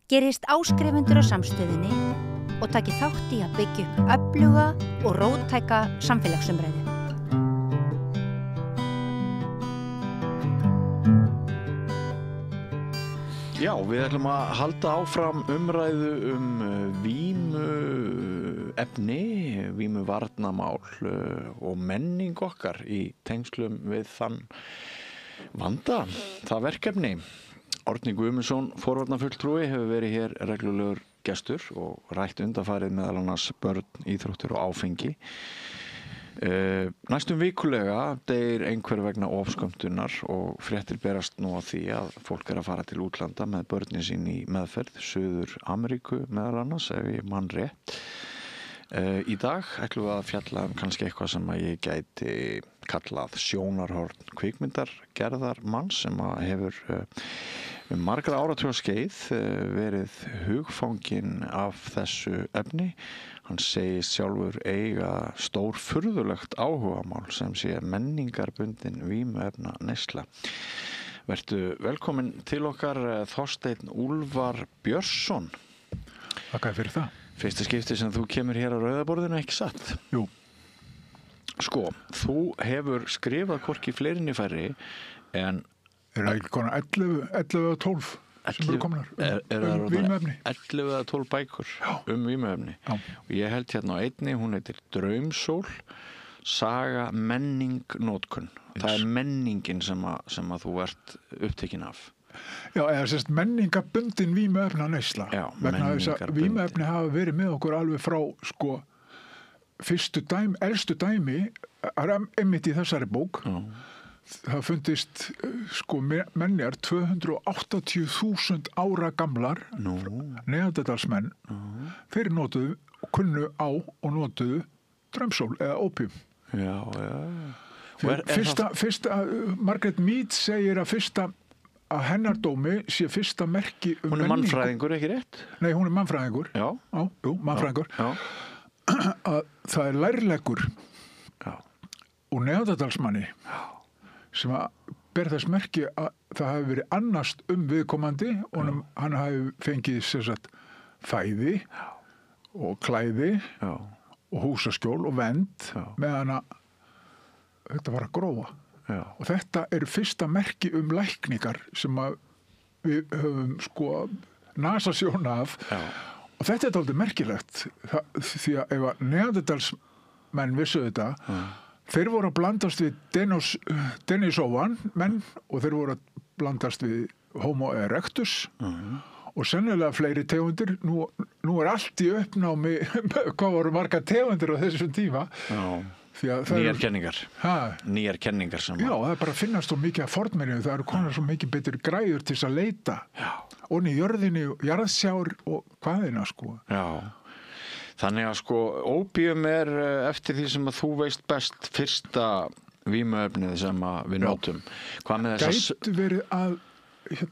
Gerist áskrifendur á samstöðinni og taki þátt í að byggja upp öfluga og róttæka samfélagsumræðu. Já, við ætlum að halda áfram umræðu vímuefni, vímuvarnamál og menning okkar í tengslum við þann vanda, það verkefni. Árni Guðmundsson, forvarnafulltrúi, hefur verið hér reglulegur gestur og rætt undanfarið meðal annars börn, íþróttir og áfengi. Næstum vikulega deyr einhver vegna ofskömmtunar og fréttir berast nú á því að fólk að fara til útlanda með börnin sín í meðferð, Suður Ameríku meðal annars, ef ég man rétt. Í dag ætlum við að fjalla kannski eitthvað sem að ég gæti kallað sjónarhorn kvikmyndargerðar manns sem að hefur margra áratuga skeið verið hugfanginn af þessu efni. Hann segist sjálfur eiga stórfurðulegt áhugamál sem sé menningarbundin vímuefna neysla. Vertu velkomin til okkar Þorsteinn Úlfar Björnsson. Þakka fyrir það. Fyrsta skipti sem þú kemur hér á Rauðaborðinu, ekki satt? Jú. Sko, þú hefur skrifað hvorki fleiri né færri en... Það ekki konar 11 og 12 sem eru komnar vímuefni. 11 eða 12 bækur vímuefni. Og ég held hérna á einni, hún heitir Draumsól, saga menning notkun. Það er menningin sem að þú ert upptekinn af. Já, eða sérst menningabundin vímuefna neysla. Já, vegna þess að vímuefni hafa verið með okkur alveg frá elstu dæmi er einmitt í þessari bók. Já. Það fundist menjar 280.000 ára gamlar neanderdalsmenn. Þeir notuðu og kunnu á og notuðu draumsól eða ópíum. Já. Fyrsta Margaret Mead segir að að hennar dómi sé fyrsta merki Hún er mannfræðingur, ekki rétt? Nei, hún er mannfræðingur. Já. Jú, mannfræðingur. Já. Að það er lærleggur úr neanderdalsmanni sem að ber þess merki að það hafi verið annast viðkomandi og hann hafi fengið sérsagt fæði og klæði og húsaskjól og vernd meðan að þetta var að grófa. Og þetta er fyrsta merki lækningar sem að við höfum nasasjóna af. Og þetta er dálítið merkilegt því að ef að neanderdalsmenn vissu þetta, þeir voru að blandast við Denisovan menn og þeir voru að blandast við Homo erectus og sennilega fleiri tegundir. Nú er allt í uppnámi hvað voru margar tegundir á þessum tíma. Nýjar kenningar. Nýjar kenningar sem Já, það er bara að finnast svo mikið af fornminjum. Það eru konar svo mikið betur græður til þess að leita. Og í jörðinni, jarðsjár og hvaðina Já. Þannig að ópíum er eftir því sem að þú veist best fyrsta vímuefnið sem að við notum. Hvað með þess Gætu verið að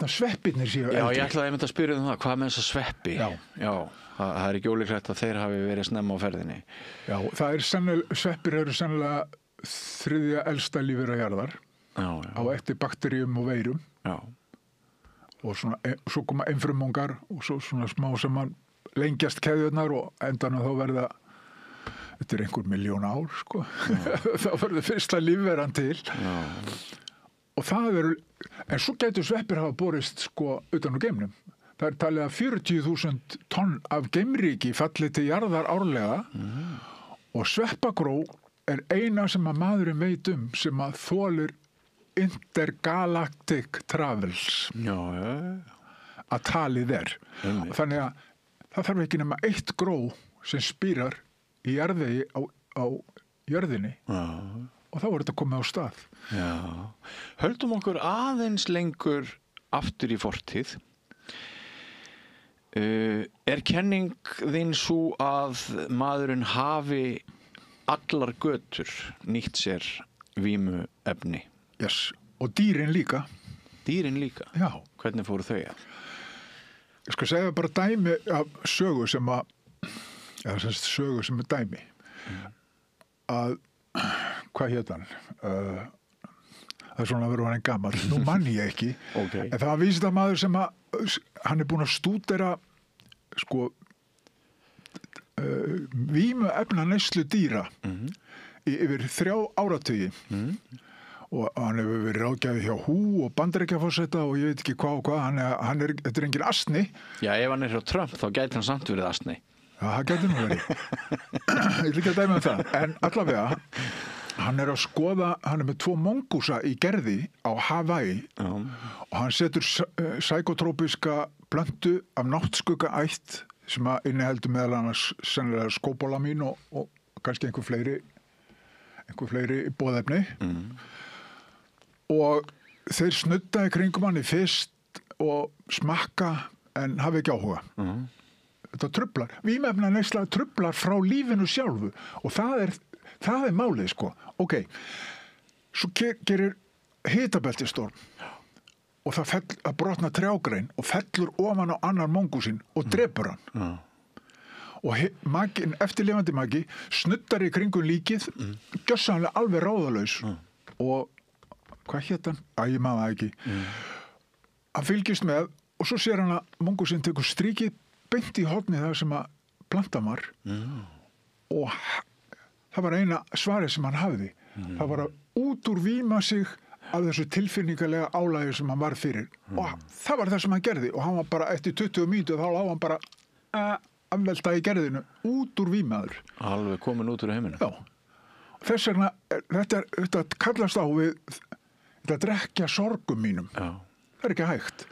sveppirnir séu eldri. Já, ég ætlaði einmitt að spyrja það. Hvað með þessa sveppi? Já. Það er ekki ólíklegt að þeir hafi verið snemma á ferðinni. Já, sveppir eru sennilega þriðja elsta lífvera jarðar á eftir bakteríum og veirum. Já. Og svo koma einfrumungar og svo smá sem að lengjast keðjurnar og endanum þá verða þetta er einhver milljón ár þá verður fyrsta lífveran til. Já. Og en svo gætu sveppir hafa borist utan á geimnum. Það er talið að 40.000 tonn af geimríki falli til jarðar árlega og sveppagró er eina sem að maðurinn veit sem að þolir intergalactic travels. Já. Að talið er. Þannig að það þarf ekki nema eitt gró sem spírar í jarðvegi á jörðinni og þá voru þetta komið á stað. Já. Höldum okkur aðeins lengur aftur í fortíð. Er kenning þín svo að maðurinn hafi allar götur nýtt sér vímuefni? Yes, og dýrin líka. Dýrin líka? Já. Hvernig fóru þau að? Ég skal segja bara dæmi af sögu sem er dæmi. Að, hvað hét hann? Það er svona að vera hann gamall. Nú mann ég ekki. En það var vísindamaður sem að hann er búinn að stúdera sko vímuefna neyslu dýra yfir 3 áratugi og hann hefur verið ráðgjafi hjá Hú og Bandaríkjaforseta og ég veit ekki hvað og hvað, þetta er engin asni. Já, ef hann er hjá Trump þá gæti hann samt verið asni. Já, það gæti nú verið. Ég vil ekki að dæma það, en allavega hann er að skoða, hann er með 2 mongúsa í gerði á Hawaii og hann setur psykotrópiska plöntu af náttskuggaætt sem að inniheldur meðal annars sennilega skópólamín og kannski einhver fleiri boðefni og þeir snudda í kringum hann í fyrst og smakka en hafi ekki áhuga. Þetta truflar. Vímuefna neysla truflar frá lífinu sjálfu og það er málið sko. Ok, svo gerir hitabeltistorm og það brotna trjágrein og fellur ofan á annar mongúsinn og drepur hann. Og eftirlifandi magi snuddar í kringum líkið, gjörsamlega alveg ráðalaus og hvað hét hann? Ég maður það ekki. Hann fylgist með og svo sér hann að mongúsinn tekur strikið beint í hornið það sem að plantan var og það var eina svarið sem hann hafði. Það var að út úr víma sig af þessu tilfinningalega álagi sem hann var fyrir og það var það sem hann gerði og hann var bara eftir 20 mínútur þá lá hann bara afvelta í gerðinu út úr vímaður. Alveg komin út úr heiminu. Já. Þess vegna, þetta kallast á við þetta drekkja sorgum mínum. Já. Það er ekki hægt.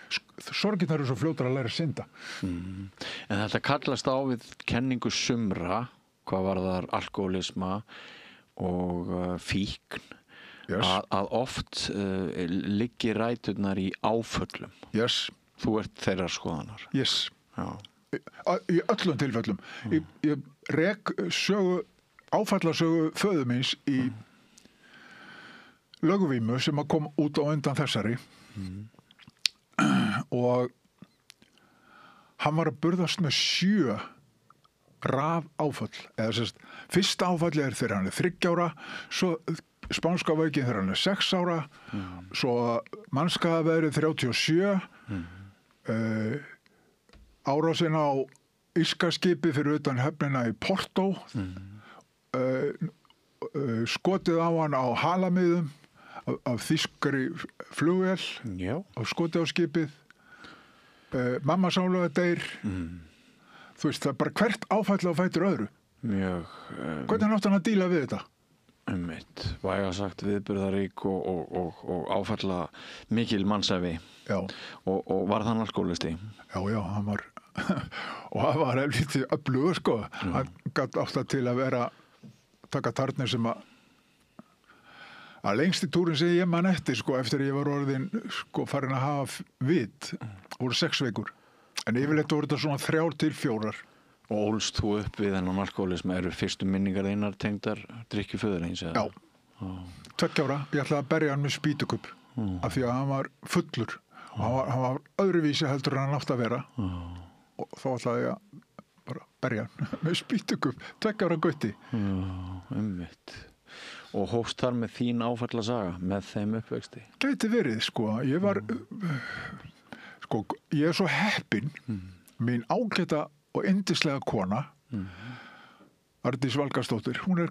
Sorgirnar eru svo fljótar að læra að synda. En þetta kallast á við kenningu sumra, hvað varðar alkoholisma og fíkn, að oft liggi ræturnar í áföllum. Yes. Þú ert þeirra skoðanar. Yes. Já. Í öllum tilfellum. Ég rek áfallasögu föður míns í lögvímu sem að kom út á undan þessari og hann var að burðast með 7 raf áfall eða sérst, fyrsta áfalli er þegar hann er 3 ára, svo spánska veikin þegar hann er 6 ára svo mannskaðaveðrið 37 árásin á Írskaskipi fyrir utan höfnina í Porto skotið á hann á halamiðum af þýskari flugvél á skotið á skipið mamma sálega deyr þú veist, það er bara hvert áfall á fætur öðru. Hvernig átti hann að díla við þetta? Væga sagt viðburðarík og áfalla mikil mannsæfi og var það alkoholisti? Já, hann var og hann var helvítið öflugur sko. Hann gat átt að til að vera taka tarnir sem að lengst í túrin sem ég man eftir sko, eftir ég var orðin sko, farin að hafa vit voru 6 vikur en yfirleitt voru þetta svona 3 til 4. Og ólst þú upp við þennan alkoholisma, eru fyrstu minningar þínar tengdar drykkju föðurins? Já, 2 ára, ég ætlaði að berja hann með spýtukubb af því að hann var fullur og hann var öðruvísi heldur en hann átti að vera og þá ætlaði ég að bara berja hann með spýtukubb 2 ára gauti. Og hófst þar með þín áfallasaga með þeim uppvexti? Gæti verið, sko. Ég er svo heppinn mín ágæta og yndislega kona Ardís Valgarðsdóttir, hún er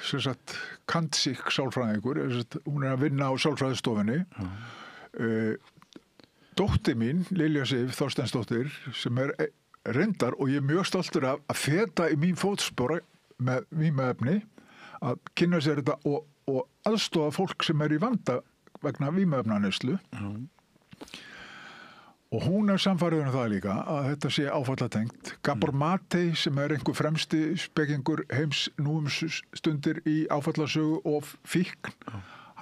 sem sagt kantsík sálfræðingur, hún er að vinna á sálfræðistofunni dóttir mín, Lilja Sif Þorsteinsdóttir, sem er reyndar og ég er mjög stoltur af að feta í mín fótspor með vímuefni að kynna sér þetta og aðstofa fólk sem er í vanda vegna vímuefnaneyslu og hún er sannfærður það líka að þetta sé áfallatengt. Gabor Matei sem er einhver fremsti spekingur heims nú stundir í áfallasögu og fíkn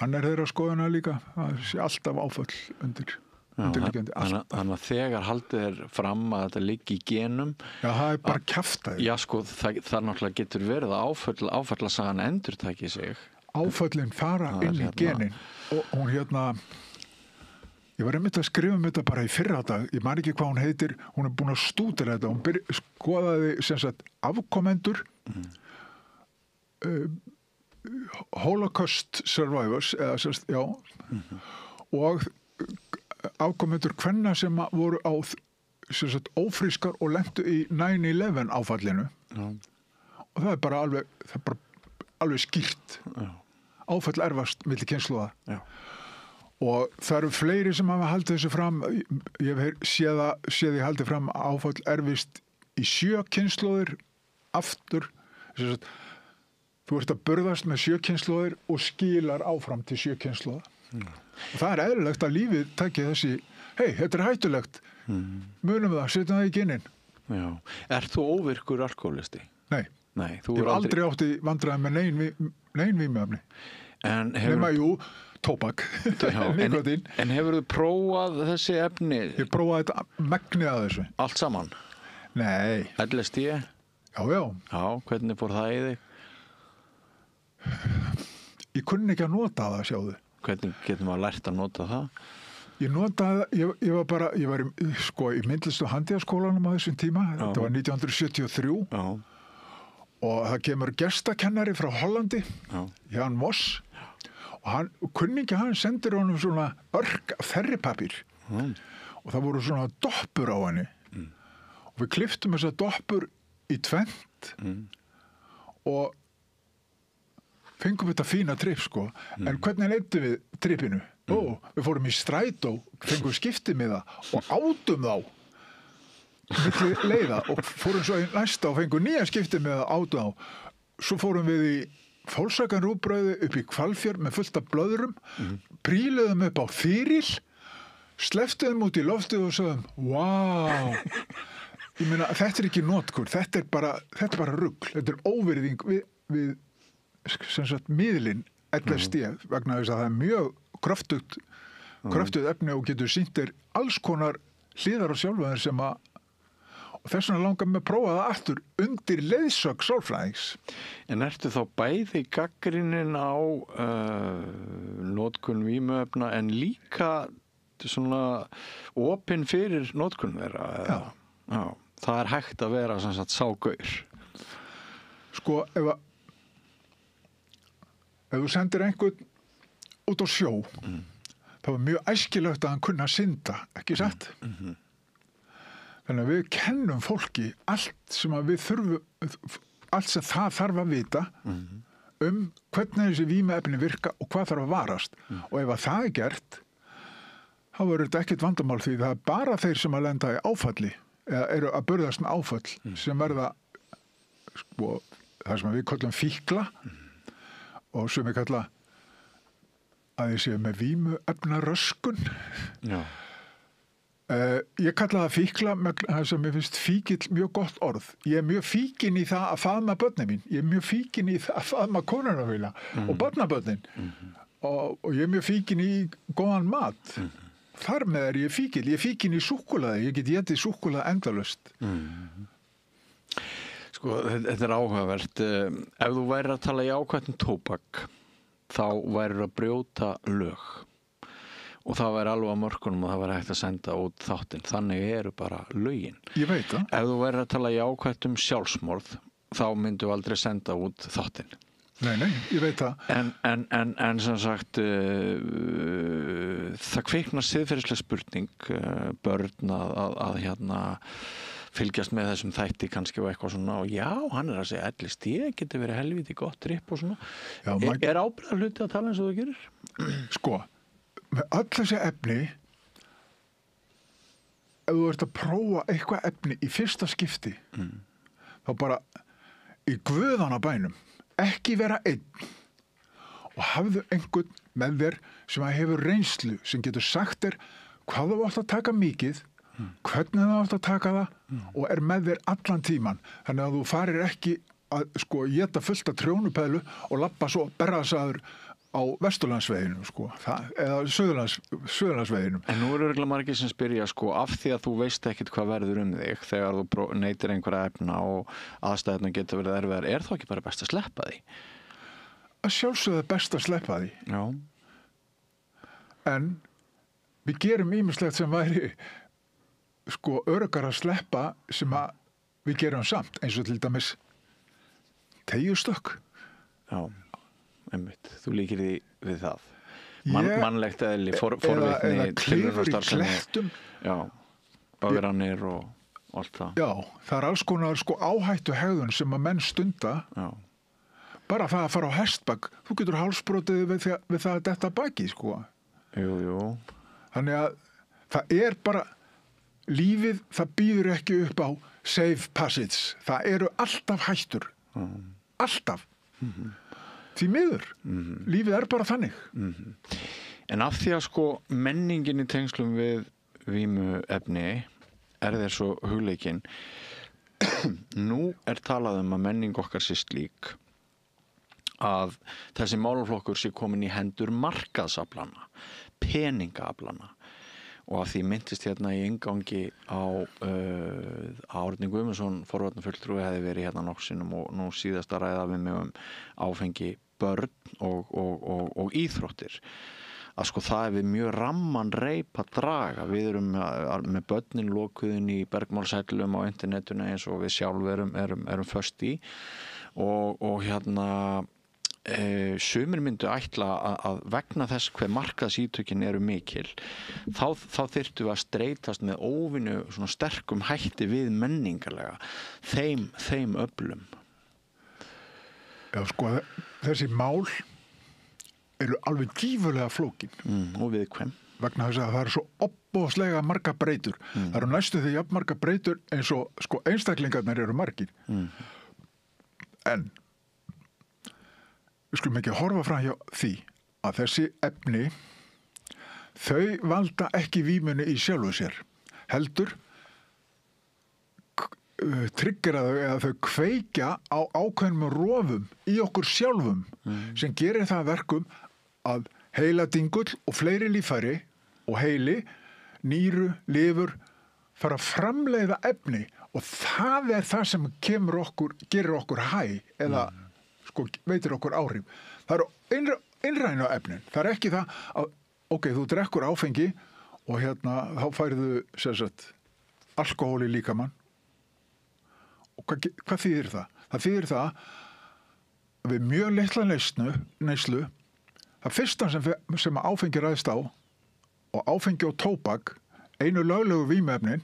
hann er þeirra skoðuna líka það sé alltaf áfall undirliggjandi. Þannig að þegar haldið er fram að þetta liggi í genum það er bara kjaftaði. Já sko, það náttúrulega getur verið að áfallasagan endurtaki sig. Áföllin fara inn í genin og hún ég var einmitt að skrifa þetta bara í fyrradag, ég man ekki hvað hún heitir, hún er búin að stúdera þetta, hún skoðaði sem sagt afkomendur Holocaust survivors eða sem sagt, og afkomendur kvenna sem voru á sem sagt, ófrískar og lentu í 9/11 áfallinu. Já. Og það er bara alveg skýrt. Já. Áfall erfast milli kynslóða. Já. Og það eru fleiri sem hafa haldið þessu fram. Ég hef séð ég haldið fram að áfall erfist í 7 kynslóðir aftur. Sem sagt, þú ert að burðast með 7 kynslóðir og skilar áfram til 7 kynslóða. Og það er eðlilegt að lífið taki þessi, þetta er hættulegt. Munum það, setjum það í ginnin. Já. Ert þú óvirkur alkohólisti? Nei. Nei, þú Ég hef aldrei átt í vandræði með nein vímuefni. Nema, jú, tóbak, nikotín. En hefur þú prófað þessi efni? Ég prófaði þetta megnið að þessu. Allt saman? Nei. LSD? Já. Já, hvernig fór það í þig? Ég kunni ekki að nota það, sjáðu. Hvernig getur maður lært að nota það? Ég notaði, ég var í myndlist- og handíðaskólanum á þessum tíma. Já. Þetta var 1973. Já. Og það kemur gestakennari frá Hollandi, Já. Jan Voss, og kunningi hann sendir honum svona örk af þerripapír. Og það voru svona doppur á henni. Og við klipptum þessa doppur í 2 og fengum þetta fína tripp, sko. En hvernig leiddu við trippinu? Við fórum í strætó, fengum skiptimiða og átum þá milli leiða og fórum svo í næsta og fengum nýja skiptimiða átum þá. Svo fórum við í Fólsakanrúbrauði upp í Hvalfjörð með fullt af blöðrum, príluðum upp á þyril, sleftuðum út í loftið og sagðum, vá, ég meina, þetta er ekki notkun, þetta er bara rugl, þetta er óvirðing við sem sagt miðlinn LSD vegna þess að það er mjög kröftugt efni og getur sýnt þér alls konar hliðar á sjálfum þér sem að og þess vegna langar mig að prófa það aftur undir leiðsögn sálfræðings. En ertu þá bæði gagnrýnin á notkun vímuefna en líka svona opinn fyrir notkun þeirra? Já. Það er hægt að vera sem sagt ságaur. Sko, ef þú sendir einhvern út á sjó, þá er mjög æskilegt að hann kunna synda, ekki satt? Þannig að við kennum fólki allt sem að við þurfum, allt sem það þarf að vita hvernig þessi vímuefni virka og hvað þarf að varast. Og ef að það er gert, þá verður þetta ekkert vandamál því það er bara þeir sem að lenda í áfalli, eða eru að burðast með áfall, sem verða, sko, það sem við kallum fíkla og sem við kalla að ég sé með vímuefnaröskun. Já. Ég kalla það fíkla það sem ég finnst fíkill mjög gott orð. Ég er mjög fíkin í það að faðma börnin mín. Ég er mjög fíkin í það að faðma konuna mína og barnabörnin. Og ég er mjög fíkin í góðan mat. Þar með er ég fíkill. Ég er fíkin í súkkulaði. Ég get étið súkkulaði endalaust. Sko, þetta er áhugavert. Ef þú værir að tala í ákvæmum tóbak, þá værir að brjóta lög. Og það væri alveg á mörkunum og það væri hægt að senda út þáttinn. Þannig eru bara lögin. Ég veit það. Ef þú værir að tala í ákvæmt sjálfsmorð, þá myndu aldrei senda út þáttinn. Nei, ég veit það. En sem sagt, það kviknar siðferðisleg spurning, börn að hérna fylgjast með þessum þætti kannski og eitthvað svona og já, hann er að segja LSD getur verið helviti gott tripp og svona. Já, er ábyrgðarhluti að tala eins og þú gerir? Sko, með öll þessi efni, ef þú ert að prófa eitthvað efni í fyrsta skipti, þá bara í guðana bænum, ekki vera einn og hafðu einhvern með þér sem að hefur reynslu, sem getur sagt þér hvað þú átt að taka mikið, hvernig þú átt að taka það og er með þér allan tíman. Þannig að þú farir ekki að sko éta fullt af trjónupælu og labba svo berraðsaður á Vesturlandsveginum, sko, eða Suðurlandsveginum. En nú eru örugglega margir sem spyrja, sko, af því að þú veist ekkert hvað verður þig þegar þú neytir einhverja efna og aðstæðurnar getur verið erfiðar, er þá ekki bara best að sleppa því? Að sjálfsögðu best að sleppa því. Já. En við gerum ýmislegt sem væri, sko, öruggara að sleppa sem að við gerum samt, eins og til dæmis teygjustökk. Já. Einmitt, þú líkir því við það. mannlegt eðli, forvitni, eða klifur í klettum. Já, bögranir og allt það. Já, það alls konar áhættu hegðun sem að menn stunda. Já. Bara það að fara á hestbak, þú getur hálsbrotið við það að detta baki, Jú. Þannig að það bara, lífið, það býður ekki upp á safe passage. Það eru alltaf hættur. Alltaf. Því miður. Lífið bara þannig. En af því að menningin í tengslum við vímuefni þér svo hugleikin. Nú talað að menning okkar sé slík að þessi málaflokkur sé komin í hendur markaðsaflana, peningaaflana, og að því myndist hérna í inngangi á Árni Guðmundsson forvarnafulltrúi hefði verið hérna nokksinum og nú síðast að ræða við mig áfengi, börn og íþróttir. Að það við mjög ramman reip að draga. Við erum með börnin lokuðin í bergmálshellum á internetinu eins og við sjálf erum föst í og hérna sumir myndu ætla að vegna þess hve markaðsítökin eru mikil þá þyrftu að streitast með óvinnu svona sterkum hætti við menningarlega þeim öflum. Já, þessi mál eru alveg gífurlega flókin og viðkvæm vegna þess að það eru svo opbóðslega marga breytur. Það eru næstu því jafn marga breytur eins og einstaklingarnir eru margir. En við skulum ekki horfa fram hjá því að þessi efni þau valda ekki vímunni í sjálfu sér, heldur tryggera þau eða þau kveikja á ákveðnum rofum í okkur sjálfum sem gerir það verkum að heiladingull og fleiri líffæri og heili, nýru, lifur fara að framleiða efni og það það sem gerir okkur hæ eða veitir okkur áhrif. Það eru innrænu efnin. Það ekki það að þú drekkur áfengi og þá færðu alkohól í líkamann. Og hvað þýðir það? Það þýðir það að við mjög litla neyslu það fyrsta sem áfengi ræðst á og áfengi og tóbak, einu löglegu vímuefnin,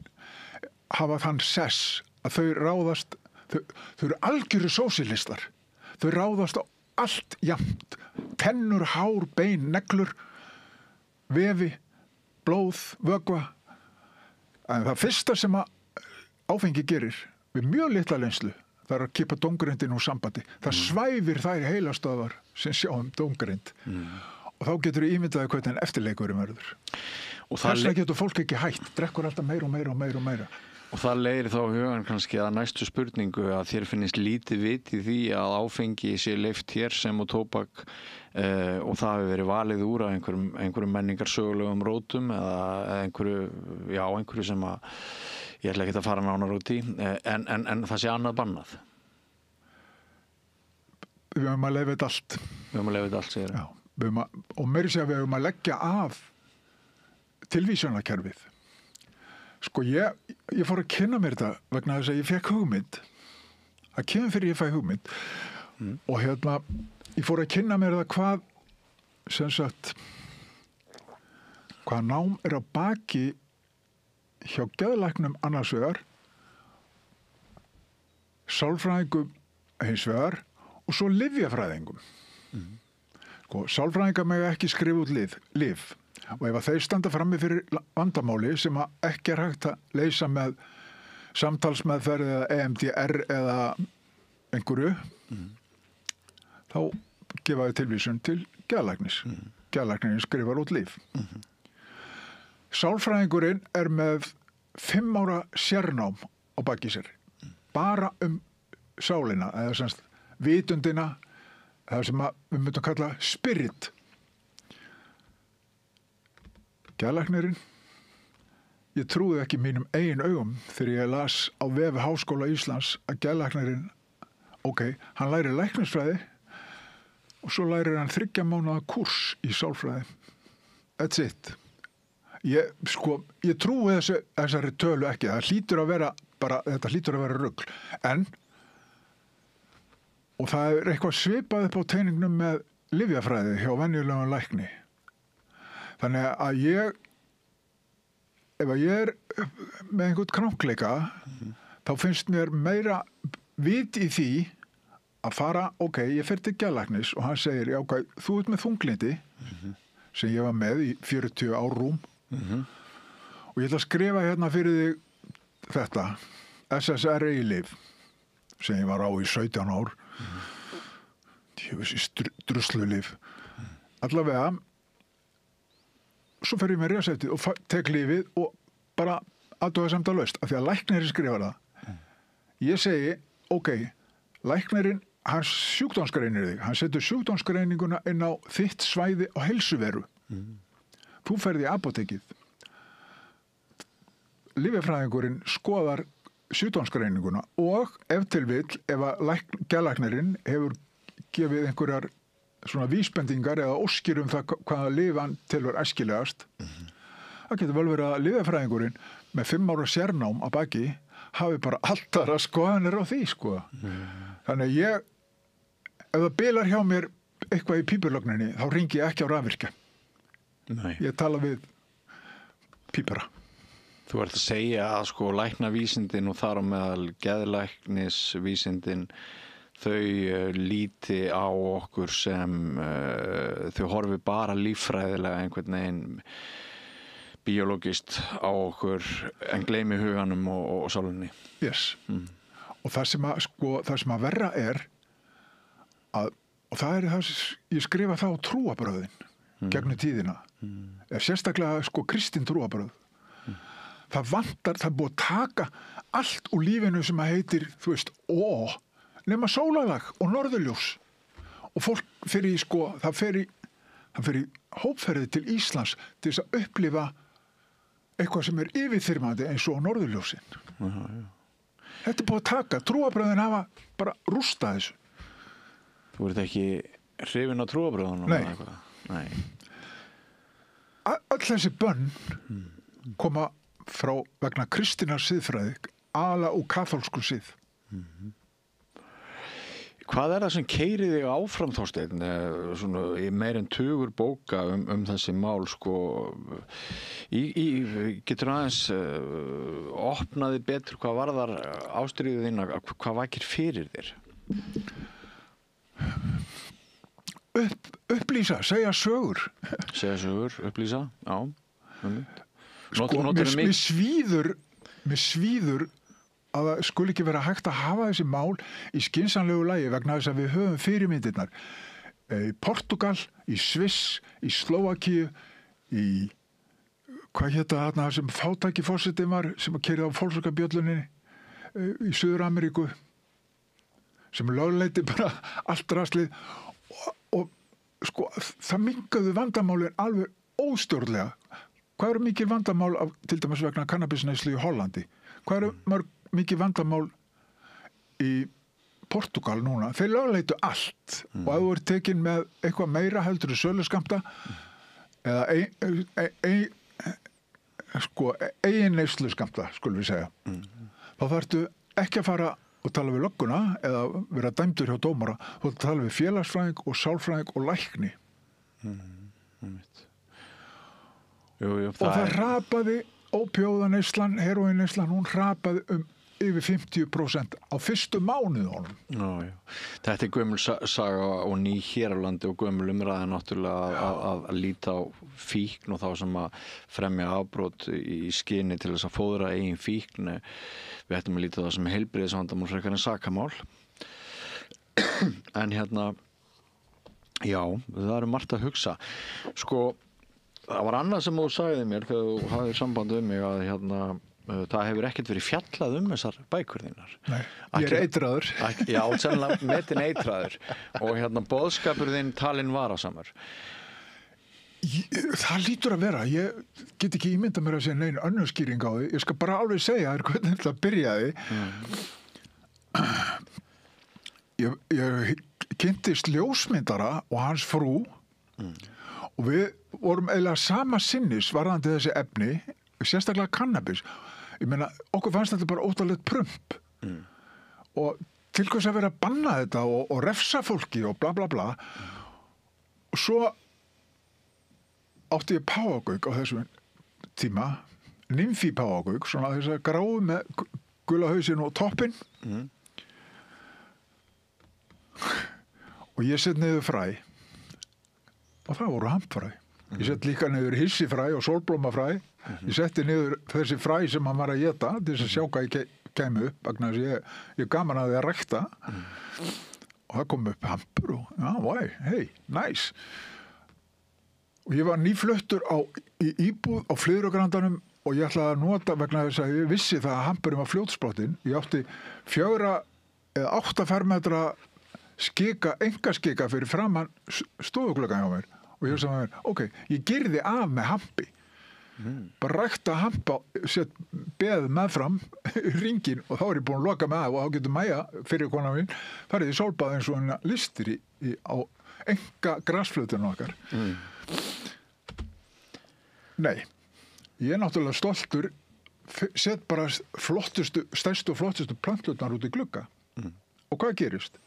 hafa þann sess að þau ráðast, þau eru algjöru sósíalistar. Þau ráðast á allt jafnt. Tennur, hár, bein, neglur, vefi, blóð, vökva. En það fyrsta sem áfengi gerir við mjög litla reynslu, það að kippa dómgrindin úr sambandi. Það svæfir þær heilastöðvar sem sjá dómgrind. Og þá getur þú ímyndaði hvernig eftirleikurinn verður. Þess vegna getur fólk ekki hætt, drekkur alltaf meira. Og það leiðir þá hugan kannski að næstu spurningu að þér finnist lítið vit í því að áfengi sé leyft hér sem og tóbak og það hefur verið valið úr af einhverjum menningarsögulegum rótum eða einhverju sem að ég ætla ekki að fara nánar út í en það sé annað bannað. Við höfum að leyfa þetta allt. Við höfum að leyfa þetta allt, segir það. Og meira segja við höfum að leggja af tilvísanakerfið. Ég fór að kynna mér þetta vegna þess að ég fekk hugmynd. Það kemur fyrir ég fæ hugmynd. Og ég fór að kynna mér það hvað nám á baki hjá geðlæknum annars vegar, sálfræðingum hins vegar og svo lyfjafræðingum. Sálfræðingar mega ekki skrifa út lyf. Og ef þeir standa frammi fyrir vandamáli sem ekki hægt að leysa með samtalsmeðferð eða EMDR eða einhverju, þá gefa þau tilvísun til geðlæknis. Geðlæknirinn skrifar út lyf. Sálfræðingurinn með 5 ára sérnám á baki sér. Bara sálina, eða vitundina, það sem við myndum kalla spirit. Geðlæknirinn, ég trúði ekki mínum eigin augum þegar ég las á vefi Háskóla Íslands að geðlæknirinn, hann lærir læknisfræði og svo lærir hann 3 mánaða kúrs í sálfræði. That's it. Ég trúi þessari tölu ekki. Þetta hlýtur að vera rugl. Og það eitthvað svipað upp á teiningnum með lyfjafræði hjá venjulegum lækni. Þannig að ef ég með einhvern krankleika, þá finnst mér meira vit í því að fara, ég fer til geðlæknis og hann segir, þú ert með þunglindi, sem ég var með í 40 ár rúm, og ég ætla að skrifa hérna fyrir þig þetta, SSRI-lyf, sem ég var á í 17 ár, druslulyf. Allavega, svo fer ég með reseptið og tek lyfið og bara athugasemdalaust, af því að læknirinn skrifar það. Ég segi, læknirinn, hann sjúkdómsgreinir þig, hann setur sjúkdómsgreininguna inn á þitt svæði á heilsuveru. Þú ferð í apótekið. Lyfjafræðingurinn skoðar sjúkdómsgreininguna og ef til vill, ef að geðlæknirinn hefur gefið einhverjar svona vísbendingar eða óskir það hvaða lyf hann telur æskilegast, það getur vel verið að lyfjafræðingurinn með 5 ára sérnám að baki hafi bara alltaf skoðanir á því, Þannig að ef það bilar hjá mér eitthvað í pípulögninni, þá ringi ég ekki á rafvirkja. Ég tala við pípara. Þú ert að segja að læknavísindin og þar á meðal geðlæknisvísindin, þau líti á okkur sem þau horfi bara líffræðilega einhvern veginn biologist á okkur en gleymi huganum og sálinni. Yes. Og það sem að verra og það er það sem ég skrifa það á trúarbrögðin gegnum tíðina. Sérstaklega kristin trúarbrögð. Það er búið að taka allt úr lífinu sem að heitir, nema sólarlag og norðurljós. Og fólk það fer í hópferði til Íslands til þess að upplifa eitthvað sem er yfirþyrmandi eins og norðurljósin. Þetta er búið að taka. Trúarbrögðin hafa bara rústað þessu. Þú ert ekki hrifin á trúarbrögðunum? Nei. Öll þessi bönn koma frá vegna kristinnar siðfræði, ala og kaþólsku sið. Hvað er það sem keyrir þig áfram, Þorsteinn, í meir en 20 bóka þessi mál, getur aðeins opnaði betur hvað varðar ástríðu þína, hvað vakir fyrir þér? Upplýsa, segja sögur. Segja sögur, upplýsa, já. Mér svíður að það skuli ekki vera hægt að hafa þessi mál í skynsamlegu lagi vegna þess að við höfum fyrirmyndirnar í Portugal, í Sviss, í Slóvakíu, í þarna sem fátæki forsetinn var sem að keyrði á fólksökabjöllunni í Suður-Ameríku sem lögleiddi bara allt draslið og það minnkaðu vandamálin alveg óstjórnlega. Hvað eru mikil vandamál til dæmis vegna kannabisneyslu í Hollandi? Hvað eru mikið vandamál í Portugal núna? Þeir lögleiddu allt og ef þú ert tekinn með eitthvað meira heldur í söluskammta eða eigin neysluskammta, skulum við segja. Þá þarftu ekki að fara og tala við lögguna eða vera dæmdur hjá dómara, þú þarftu að tala við félagsfræðing og sálfræðing og lækni. Jú, og það hrapaði ópíóðaneyslan, heroinneyslan, hún hrapaði yfir 50% á fyrstu mánuðunum. Já. Þetta er gömul saga og ný hér á landi og gömul umræða náttúrulega að líta á fíkn og þá sem að fremja afbrot í skyni til þess að fóðra eigin fíkn. Við ættum að líta á það sem heilbrigðisvandamál frekar en sakamál. En já, það eru margt að hugsa. Það var annað sem þú sagði mér þegar þú hafðir samband mig að það hefur ekkert verið fjallað þessar bækur þínar. Nei, ég er eitraður. Já, sennilega metin eitraður og boðskapur þinn talinn varasamur. Það lítur að vera. Ég get ekki ímyndað mér að segja neina önnur skýring á því. Ég skal bara alveg segja þér hvernig þetta byrjaði. Ég kynntist ljósmyndara og hans frú og við vorum eiginlega sama sinnis varðandi þessi efni, sérstaklega kannabis. Ég meina, okkur fannst þetta bara ótrúlegt prump. Og til hvers að vera að banna þetta og refsa fólki og bla bla bla. Og svo átti ég páfagauk á þessum tíma, nymfi páfagauk, svona þess að gráu með gula hausinn og toppinn. Og ég sett niður fræ og það voru hampfræ. Ég sett líka niður hissifræ og sólblómafræ. Ég setti niður þessi fræ sem hann var að éta til þess að sjá hvað ég kæmi upp, vegna þess að ég gaman að því að rækta. Og það kom upp hampur og nice. Og ég var nýfluttur í íbúð á Flyðrugrandanum og ég ætlaði að nota vegna þess að ég vissi það að hampurinn var fljótsprottinn. Ég átti 4 eða 8 fermetra engaskika fyrir framan stofugluggann hjá mér. Og ég sagði mér, ok, ég girði af með hampi. Bara rækta hampa, sett beð meðfram ringin og þá er ég búin að loka með það og þá getur Maja, fyrir kona mín, farið í sólbað eins og henni listir á enga grasflötunum okkar. Nei, ég er náttúrulega stoltur, sett bara stærstu og flottustu plantlutar út í glugga. Og hvað gerist?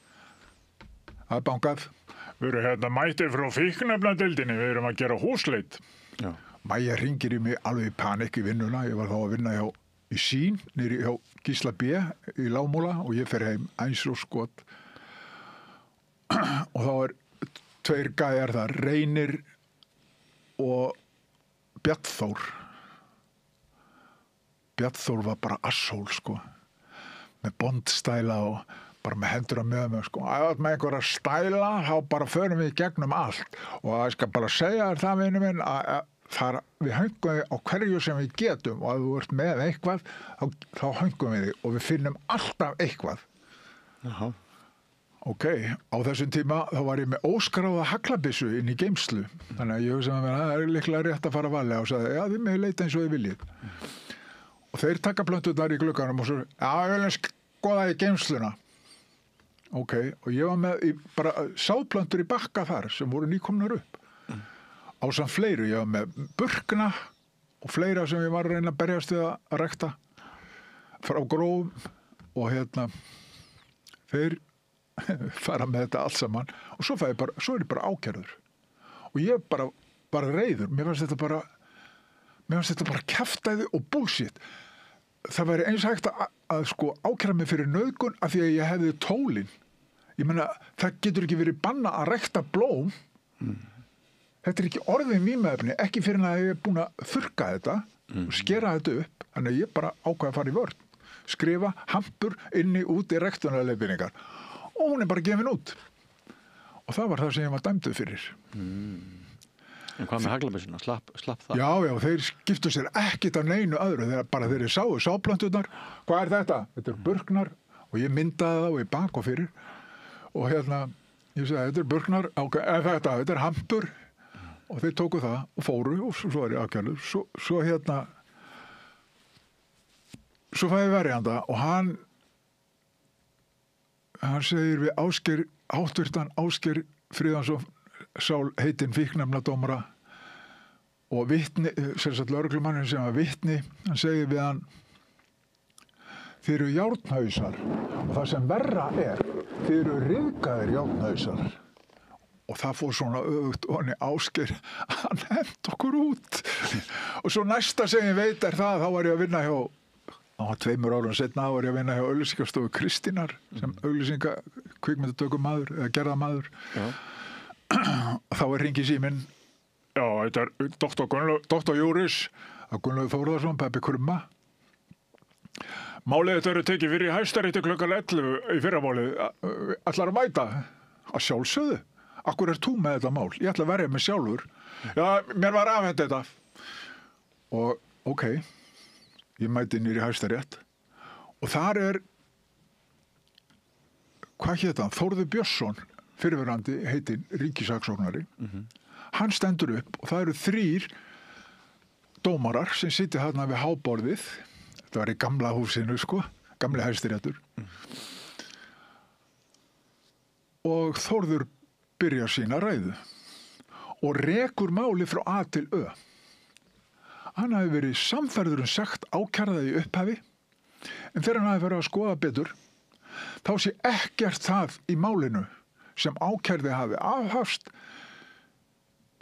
Það er bankað. Við erum hérna mættir frá fíkniefnadeildinni, við erum að gera húsleit. Já. Maja hringir í mig alveg í panik í vinnuna. Ég var þá að vinna í Sín, niðri hjá Gísla B í Lámúla og ég fer heim eins og skot. Og þá er 2 gæjar þar, Reynir og Bjarnþór. Bjarnþór var bara asshól, sko. Með bondstæla og bara með hendur að með mig, sko. Ef með einhverja stæla, þá bara förum við í gegnum allt. Og ég skal bara segja þér það, vinur minn, að við höngum þig á hverju sem við getum og ef þú ert með eitthvað, þá höngum við þig og við finnum alltaf eitthvað. Jaha. Ok, á þessum tíma þá var ég með óskráða haglabyssu inn í geymslu. Þannig að ég hugsaði með það er líklega rétt að fara varlega og sagði, já, þið með leita eins og þið viljið. Og þeir taka plönturnar í glugganum og svo, já, ég vil skoða í geymsluna. Ok, og ég var með bara sáplöntur í bakka þar sem voru nýkomnar upp. Ásamt fleiru, ég var með burkna og fleira sem ég var að reyna að berjast við að rækta frá grófum og þeir fara með þetta allt saman og svo er ég bara ákærður og ég bara reiður, mér fannst þetta bara kjaftæði og bullshit. Það væri eins hægt að sko ákæra mig fyrir nauðgun af því að ég hefði tólin. Ég meina, það getur ekki verið banna að rækta blóm. Þetta er ekki orðið vímuefni, ekki fyrir að ég er búin að þurrka þetta og skera þetta upp. Þannig að ég bara ákvað að fara í vörn. Skrifa hampur inni út í ræktunarleiðbeiningar. Og hún er bara gefin út. Og það var það sem ég var dæmdur fyrir. En hvað með haglabyssuna? Slapp það? Já, þeir skiptu sér ekkit af neinu öðru. Þeir sáu sáplönturnar. Hvað er þetta? Þetta er burknar. Og ég myndaði það og ég bak og fyrir. Og ég sagði, þetta er burknar. Þetta er hampur. Og þeir tóku það og fóru og svo er ég aðkjörður. Svo fæði verjanda og hann segir við háttvirtan Ásgeir Friðjónsson Sál heitinn fíkniefnadómara og vitni, sem sagt lögreglumannin sem var vitni, hann segir við hann þið eru járnhausar og það sem verra er, þið eru ryðgaðir járnhausar. Og það fór svona öfugt og hann Ásgeir, hann hent okkur út. Og svo næsta sem ég veit er það, þá var ég að vinna hjá, 2 árum seinna var ég að vinna hjá auglýsingastofu Kristínar, sem kvikmyndatökumaður, eða gerðamaður. Já. Þá er hringi síminn, já, þetta er doktor Júris, Gunnlaugur Þórðarsson, Peppi Krumma. Málið þetta eru tekið fyrir í Hæstarétti klukkan 11 í fyrramálið. Ætlar að mæta? Að sjálfsögðu. Akkur er þú með þetta mál? Ég ætla að verja mig sjálfur. Já, mér var afhent þetta. Og ok, ég mæti niður í Hæstarétt. Og þar er, hvað hét hann? Þórður Björnsson, fyrrverandi heitinn ríkissaksóknari. Hann stendur upp og það eru 3 dómarar sem sitja þarna við háborðið. Þetta var í gamla húsinu, sko. Gamli Hæstaréttur. Og Þórður byrjar sína ræðu og rekur máli frá A til Ö. Hann hafi verið samferður sagt ákærða í upphafi en þegar hann hafi verið að skoða betur þá sé ekkert það í málinu sem ákærði hafi afhafst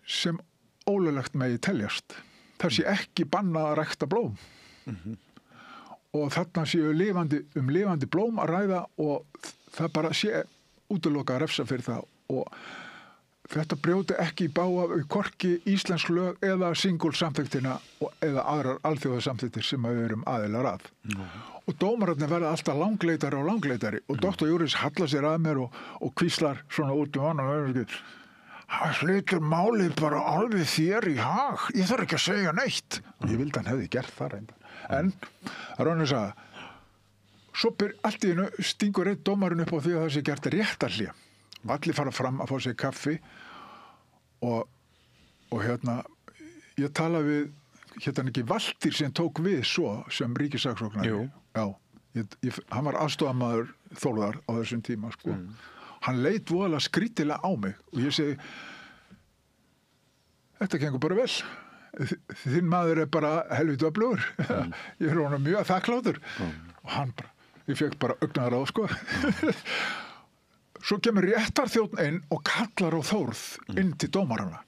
sem ólöglegt megi teljast. Það sé ekki bannað að rækta blóm. Og þarna séu lifandi blóm að ræða og það bara sé útiloka að refsa fyrir það og þetta brjóti ekki í bága við hvorki íslensk lög eða singulsamþykktina eða aðrar alþjóðasamþykktir sem við erum aðilar að. Og dómararnir verða alltaf langleitari og Dr. Júris hallar sér að mér og hvíslar svona út hann hann hlutur málið bara alveg þér í hag. Ég þarf ekki að segja neitt. Og ég vildi hann hefði gert það reynda. En Rónir sagði, svo allt í einu stingur einn dómarinn upp á því að það sé gert réttarhlé. Allir fara fram að fá sér kaffi og ég tala við ekki Valtýr sem tók við svo sem ríkissaksóknari. Já, hann var aðstofamaður Þórðar á þessum tíma sko. Hann leit voðalega skrítilega á mig og ég segi þetta gengur bara vel. Þinn maður bara helviti öflugur. Ég honum mjög þakklátur. Og hann bara, ég fekk bara augnaráð sko. Svo kemur réttarþjónn inn og kallar á Þórð inn til dómarana.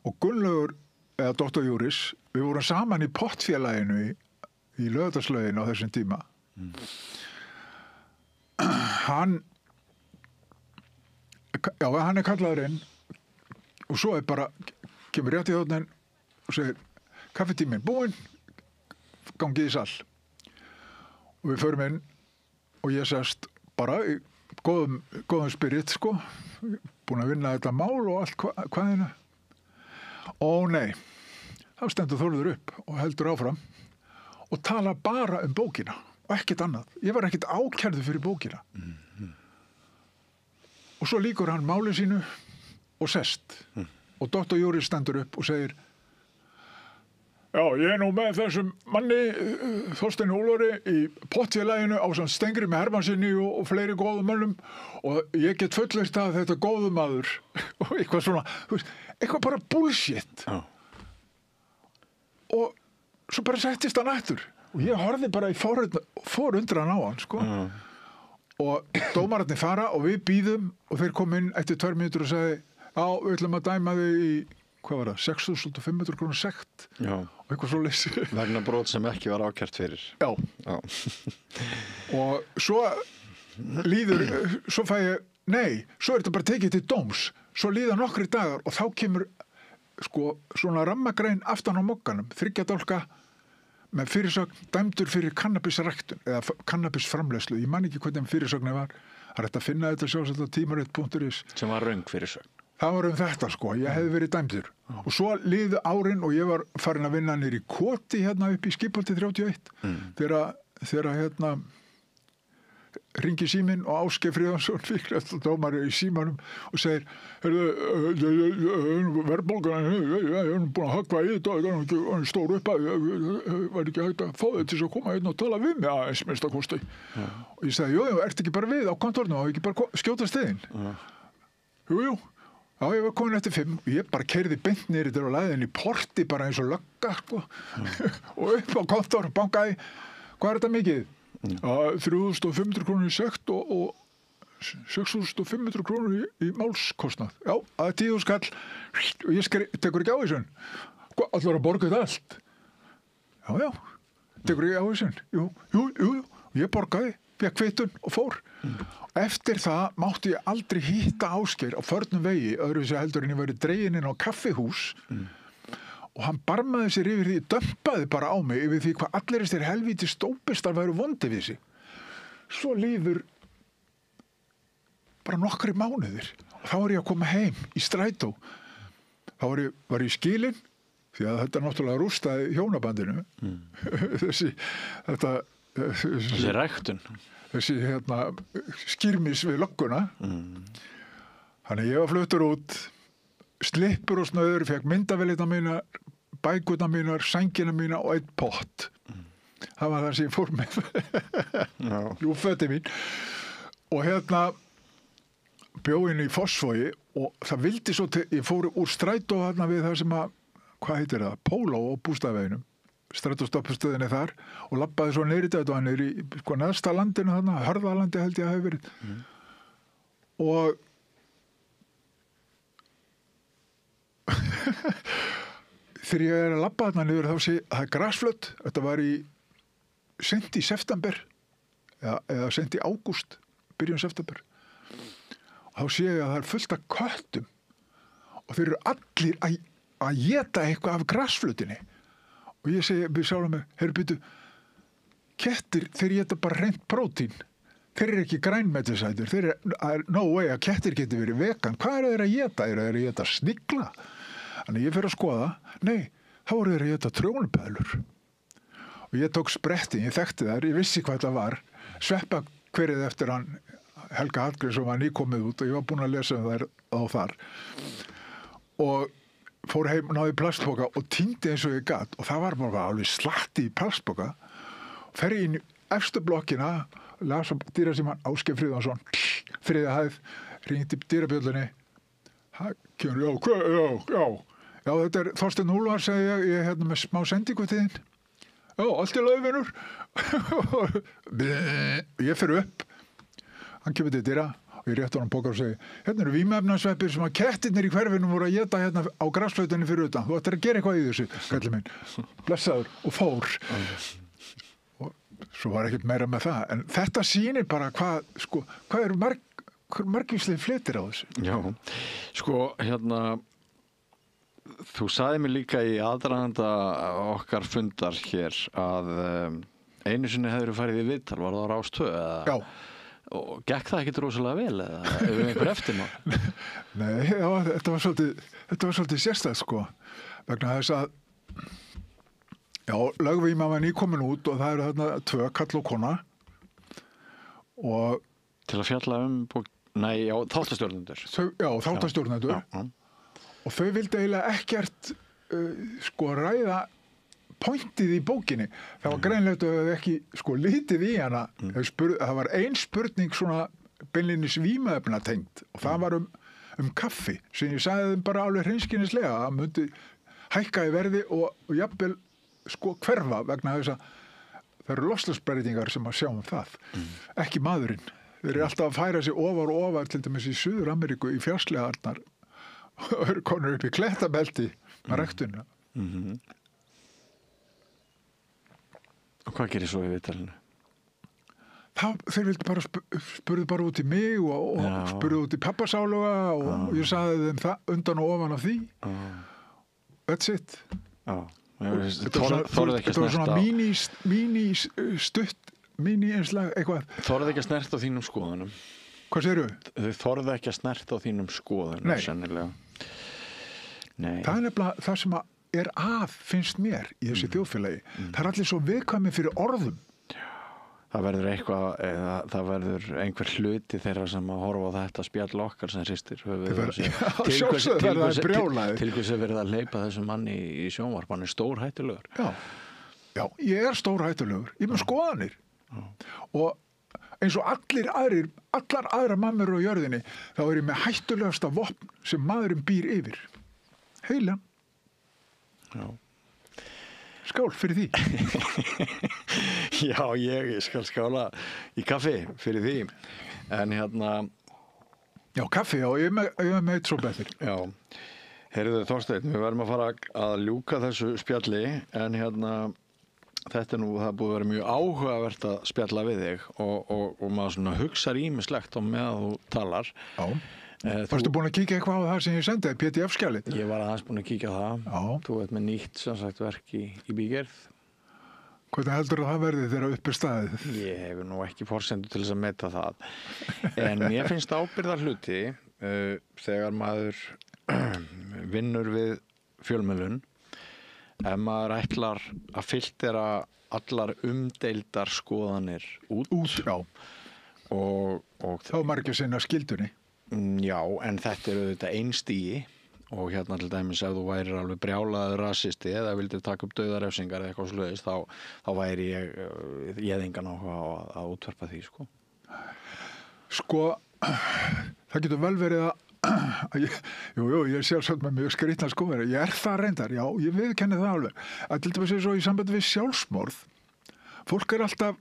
Og Gunnlaugur, eða Dr. Júris, við vorum saman í pottfélaginu í Laugardalslauginu á þessum tíma. Hann er kallaður inn og svo bara kemur réttarþjónninn og segir kaffitíminn búinn, gangið í sal. Og við förum inn og ég sest bara í góðum spirit sko, búin að vinna þetta mál og allt hvaðina. Ó nei, þá stendur Þórður upp og heldur áfram og tala bara um bókina og ekkert annað. Ég var ekkert ákærður fyrir bókina. Og svo lýkur hann máli sínu og sest. Og Dr. Júris stendur upp og segir já, ég er nú með þessum manni Þorsteini Úlfari í pottfélaginu ásamt Steingrími Hermannsinni og fleiri góðum mönnum og ég get fullyrt að þetta góðum maður og eitthvað svona, eitthvað bara bullshit. Og svo bara settist hann aftur og ég horfði bara í forundran á hann sko. Og dómararnir fara og við bíðum og þeir kom inn eftir 2 mínútur og sagði já, við ætlum að dæma þig í hvað var það, 6.500 krónur sekt og eitthvað svo leysi. Vegna brot sem ekki var ákært fyrir. Já. Og svo svo fæ ég, svo er þetta bara tekið til dóms. Svo líða nokkri dagar og þá kemur sko svona rammagrein aftan á mokkanum, 3 dálka með fyrirsögn dæmdur fyrir kannabisræktun eða kannabisframleiðslu. Ég man ekki hvernig fyrirsögnin var. Það er hægt að finna þetta sjálfsagt á tímarit.is. Sem var röng fyrirsögn. Það var þetta sko, ég hefði verið dæmdur. Og svo liðu árin og ég var farin að vinna niður í Koti hérna upp í Skipholti 31 þegar ringi síminn og Ásgeir Friðjónsson dómari í símanum og segir verðbólgan ég er búin að höggva í þetta það er stór upp að var ekki hægt að fá þetta til að koma hérna og tala við mig aðeins minnst að kosti og ég sagði, jú, ert ekki bara við á kontornum og ekki bara skjóta stiðinn jú já, ég var komin eftir 5 og ég bara keyrði beint niður í og lagði inn í porti bara eins og lögga sko. Og upp á kontor bankaði, hvað er þetta mikið? 3.500 krónur í sekt og 6.500 krónur í málskostnað. Já, það er 10.000 skall og ég tekur ekki á þessun. Hvað, allar að borga þetta allt? Já, tekur ekki á þessun? Jú, ég borgaði, fekk kvittun og fór. Eftir það mátti ég aldrei hitta Ásgeir á förnum vegi, öðruvísi heldur en ég væri dreginn inn á kaffihús og hann barmaði sér yfir því, dömpaði bara á mig yfir því hvað allir þessir helvíti stópistar væru vondi við sig. Svo líður bara nokkri mánuðir og þá var ég að koma heim í strætó. Þá var ég skilinn því að þetta náttúrulega rústaði hjónabandinu. Þessi ræktun. Þessi skýrmis við lögguna. Þannig ég var fluttur út, slippur og snöður, fekk myndavélina mína, bækurnar mínar, sængina mína og einn pott. Það var það sem ég fór með. Jú, fötin mín. Og bjó inn í Fossvogi og það vildi svo til, ég fór úr strætó við það sem hvað heitir það? Póló og Bústaðveginum. Strætóstoppustöðinni þar og labbaði svo niður í þetta og hann í neðsta landinu þarna, Hörðalandi held ég að hafi verið. Og þegar ég að labba þarna niður þá sé það grasflöt, þetta var seint í september eða seint í ágúst, byrjun september. Og þá sé ég að það er fullt af köttum og þeir eru allir að éta eitthvað af grasflötinni. Og ég segi við sjálfum mig, heyrðu býtu, kettir, þeir éta bara hreint prótín. Þeir eru ekki grænmetisætur, þeir eru no way að kettir geti verið vegan. Hvað eru þeir að éta? Eru þeir að éta snigla? Þannig ég fer að skoða, nei, þá voru þeir að éta trjónupæðlur. Og ég tók spretti, ég þekkti þær, ég vissi hvað það var. Sveppa hverið eftir hann Helga Hallgríms sem var nýkomið út og ég var búinn að lesa þær á þar. Og fór heim, náði plastpoka og týndi eins og ég gat. Og það var bara alveg slatti í plastpoka. Fer inn í efstu blokkina, las á dýrasíman Ásgeir Friðjónsson, þriðja hæð, hringdi dýrabjöllunni. Já, þetta er Þorsteinn Úlfar, segi ég hérna með smá sendingu til þín. Já, allt í lagi, vinur. Ég fer upp, hann kemur til dyra og ég rétti honum pokar og segi, hérna eru vímuefnasveppir sem að kettirnir í hverfinum voru að éta hérna á grasflautinni fyrir utan. Þú ættir að gera eitthvað í þessu, kallinn minn. Blessaður og fór. Og svo var ekkert meira með það. En þetta sýnir bara hvað eru margvíslega fletir á þessu. Já, sko, hérna, þú sagði mér líka í aðdraganda okkar fundar hér að einu sinni hefur farið í viðtal, var það á Rás 2 eða? Já. Og gekk það ekkert rosalega vel eða hefur einhver eftirmál? Nei, já, þetta var svolítið sérstætt, sko. Vegna þess að, já, lögvíma var nýkomin út og það eru þarna 2, kall og kona. Og til að fjalla þáttastjórnendur. Já, þáttastjórnendur. Og þau vildi eiginlega ekkert ræða pointið í bókinni. Það var greinlegt að þau ekki litið í hana. Það var ein spurning svona beinlínis vímuefna tengt og það var um kaffi sem ég sagði þeim bara alveg hreinskilnislega að það myndi hækka í verði og jafnvel hverfa vegna þess að það eru loftslagsbreytingar sem að sjá það. Ekki maðurinn. Þeir eru alltaf að færa sig ofar og ofar til dæmis í Suður-Ameríku í fjárslegarnar og eru konur upp í klettabelti með ræktunina. Og hvað gerir svo í viðtalinu? Þeir vildi bara spurðu bara út í mig og spurðu út í pappasáluga og ég sagði þeim það undan og ofan af því. That's it. Þetta var svona míní einslega eitthvað. Þorði ekki að snerta á þínum skoðunum. Hvað segirðu? Þau þorði ekki að snerta á þínum skoðunum. Nei. Sennilega. Nei. Það er nefnilega það sem er finnst mér í þessi þjóðfélagi. Það er allir svo viðkvæmir fyrir orðum. Það verður eitthvað, það verður einhver hluti þeirra sem að horfa á þetta spjall okkar sem hristir höfuðið. Til hvers að verða að hleypa þessum manni í sjónvarp, hann er stórhættulegur. Já, ég er stórhættulegur. Ég með skoðanir. Og eins og allar aðra mammur á jörðinni, þá er ég með hættulegasta vopn sem maðurinn býr yfir. Heilan. Já. Skál fyrir því. Já, ég skal skála í kaffi fyrir því. En hérna... Já, kaffi, já, ég er með eitt svo betur. Já. Heyrðu Þorsteinn, við verðum að fara að ljúka þessu spjalli, en hérna, þetta er það búið að vera mjög áhugavert að spjalla við þig og maður svona hugsar ýmislegt á meðan þú talar. Já. Varstu búin að kíkja eitthvað á það sem ég sendiði, PDF-skjalið? Ég var aðeins búin að kíkja á það. Já. Þú ert með nýtt verk í bígerð. Hvernig heldur það verði þegar upp er staðið? Ég hefur nú ekki forsendu til þess að meta það. En mér finnst ábyrgðar hluti þegar maður vinnur við fjölmiðlun, ef maður ætlar að filtera allar umdeildar skoðanir út. Já. Og þá margir sinna skildunni. Já, en þetta er auðvitað einstigi og hérna til dæmis ef þú værir alveg brjálaður rasisti eða vildir taka upp dauðarefsingar eða eitthvað svoleiðis þá væri ég engan áhuga á að útvarpa því, sko. Sko, það getur vel verið að ég er sjálfsagt með mjög skrýtna skoðanir. Ég er það reyndar, já, ég viðurkenni það alveg. Að til dæmis svo í sambandi við sjálfsmorð, fólk er alltaf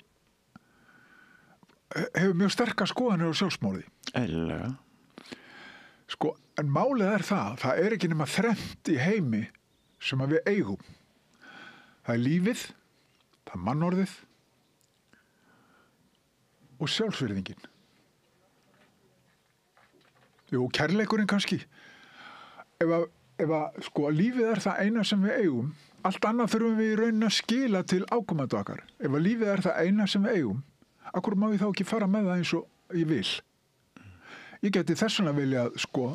hefur mjög sterkar skoðanir á sjálfsmorði. Eðlilega. Sko, en málið er það er ekki nema þrennt í heimi sem að við eigum. Það er lífið, það er mannorðið og sjálfsvirðingin. Jú, kærleikurinn kannski. Ef að sko, lífið er það eina sem við eigum, allt annað þurfum við í rauninni að skila til ákomendu okkar. Ef að lífið er það eina sem við eigum, akkur má ég þá ekki fara með það eins og ég vil. Ég geti þess vegna vilja sko,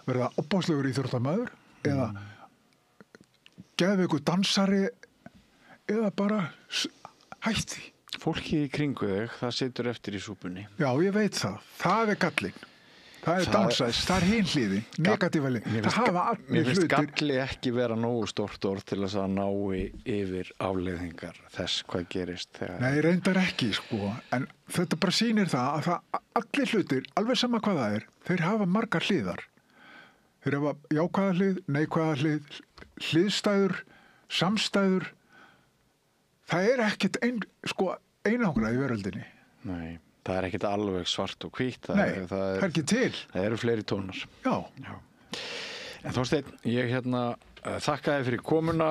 verða opbáslegur íþróttamaður eða geðveikur dansari eða bara hætti. Fólkið í kringu þig, það situr eftir í súpunni. Já, ég veit það. Það er gallinn. Það er downside, það er hin hliði, negatífa hliði. Það hafa allir hlutir. Mér finnst galli ekki vera nógu stórt orð til þess að ná yfir afleiðingar þess hvað gerist þegar... Nei, reyndar ekki, sko. En þetta bara sýnir það að allir hlutir, alveg sama hvað það er, þeir hafa margar hliðar. Þeir hafa jákvæða hlið, neikvæða hlið, hliðstæður, samstæður. Það er ekkert einangrað í veröldinni. Nei. Það er ekkert alveg svart og hvítt. Nei, það er ekki til. Það eru fleiri tónar. Já. En Þorsteinn, ég þakka þér fyrir komuna.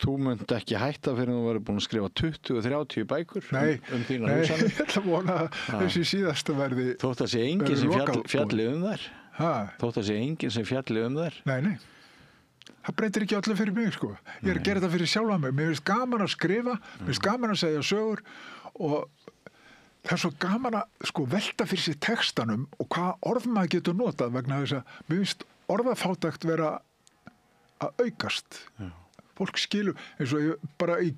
Þú munt ekki hætta fyrir að þú verður búin að skrifa 20-30 bækur þína húsanir. Nei, ég ætla að vona þessi síðasta verði. Þótt að sé enginn sem fjalli þær. Þótt að sé enginn sem fjalli þær. Nei. Það breytir ekki allir fyrir mig, sko. Ég er að gera þetta fyrir sjálfa mig. Mér finnst gaman að skrifa, mér finnst gaman að segja sögur og það er svo gaman að velta fyrir sér textanum og hvaða orð maður getur notað vegna þess að mér finnst orðafátækt vera að aukast. Já. Fólk skilur, eins og ég bara í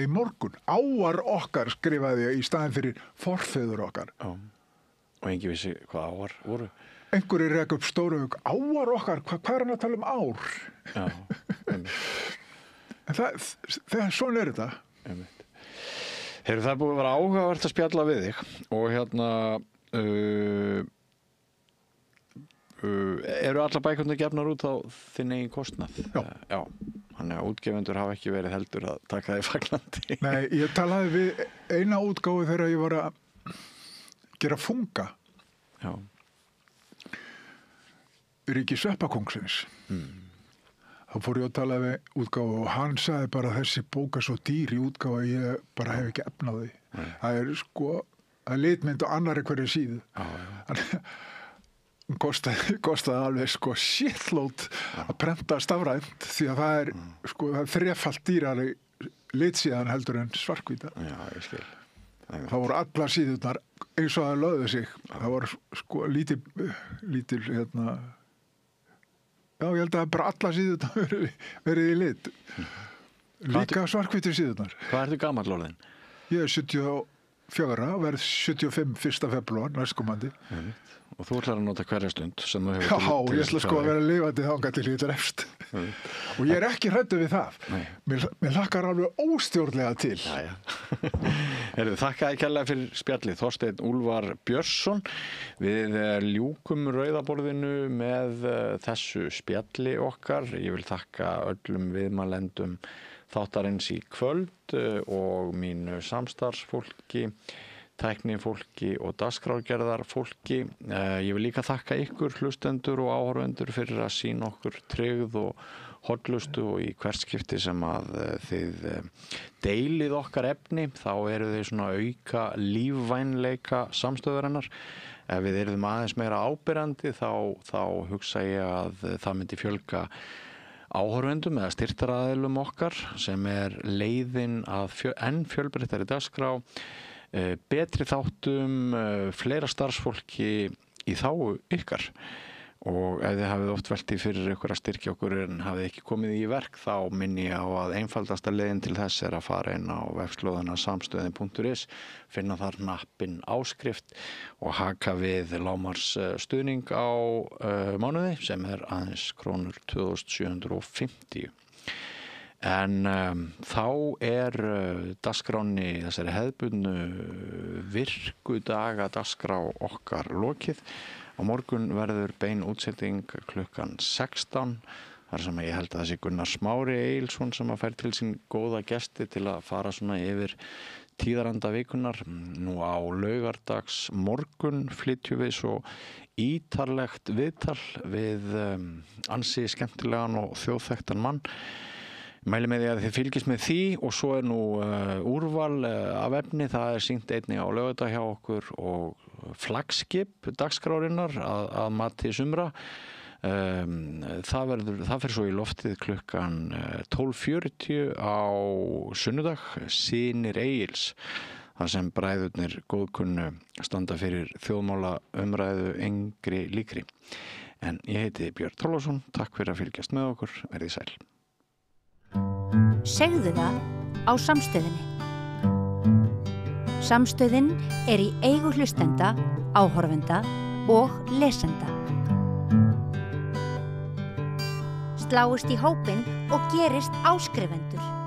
morgun, áar okkar skrifaði ég í staðin fyrir forfeður okkar. Já. Og enginn vissi hvað áar voru. Einhverjir reka upp stóru hug, áar okkar, hvað er hann að tala um ár? Já. En það svona er þetta. Heyrðu, það er búið að vera áhugavert að spjalla við þig og eru allar bækurnar gefnar út á þinn eigin kostnað? Já. Þannig að útgefendur hafa ekki verið heldur að taka þig fagnandi. Nei, ég talaði við eina útgáfu þegar ég var að gera funga. Já. Ríki Sveppakóngsins. Þá fór ég að tala við útgáfu og hann sagði bara þessi bóka svo dýr í útgáfu að ég bara hef ekki efnaði. Það er það er litmynd á annarri hverju síðu. Hún kostaði alveg shitload að prenta stafrænt því að það er það er þrefalt dýrari litsíðan heldur en svarthvíta. Já, ég skil. Það voru allar síðurnar eins og það lögðu sig. Það voru lítil Já, ég held að bara alla síðurnar verið í lit. Líka svarthvítir síðurnar. Hvað ertu gamall orðinn? Ég er 74, verð 75 1. febrúar næstkomandi. Og þú ætlar að nota hverja stund sem þú hefur Já, ég ætla að vera lifandi þangað til ég drefst. Og ég er ekki hræddur við það. Mér hlakkar alveg óstjórnlega til. Þakka þér kærlega fyrir spjallið. Þorsteinn Úlfar Björnsson. Við ljúkum rauðaborðinu með þessu spjalli okkar. Ég vil þakka öllum viðmælendum þáttarins í kvöld og mínu samstarfsfólki, tæknifólki og dagskrárgerðarfólki. Ég vil líka þakka ykkur hlustendur og áhorfendur fyrir að sýna okkur tryggð og hollustu og í hvert skipti sem að þið deilið okkar efni þá eru þið svona auka lífvænleika samstöðurinnar. Ef við erum aðeins meira ábyrjandi þá hugsa ég að það myndi fjölga áhorfendum eða styrktaraðilum okkar sem er leiðin að enn fjölbreyttari dagskrá, betri þáttum, fleira starfsfólki í þágu ykkar. Og ef þið hafið oft velt í fyrir ykkur að styrkja okkur en hafið ekki komið í verk þá minni ég á að einfaldasta leiðin til þess er að fara inn á vefslóðina samstöðin.is, finna þar hnappinn áskrift og haka við lágmars stuðning á mánuði sem er aðeins krónur 2750. En þá er dagskránni, þessari hefðbundnu virkudaga dagskrá okkar lokið. Á morgun verður bein útsending klukkan 16. Þar sem ég held að þessi Gunnar Smári Egilsson sem að fær til sín góða gesti til að fara svona yfir tíðaranda vikunar. Nú á laugardags morgun flytjum við svo ítarlegt viðtal við ansi skemmtilegan og þjóðþekktan mann. Mæli með því að þið fylgist með því og svo nú úrval af efni, það sýnt einnig á laugardag hjá okkur og flaggskip dagskrárinnar að mati sumra. Það fer svo í loftið klukkan 12:40 á sunnudag, Synir Egils, þar sem bræðurnir góðkunnu standa fyrir þjóðmála umræðu engri líkri. En ég heiti Björn Þorláksson, takk fyrir að fylgjast með okkur, verið sæl. Segðu það á Samstöðinni. Samstöðin í eigu hlustenda, áhorfenda og lesenda. Sláist í hópinn og gerist áskrifendur.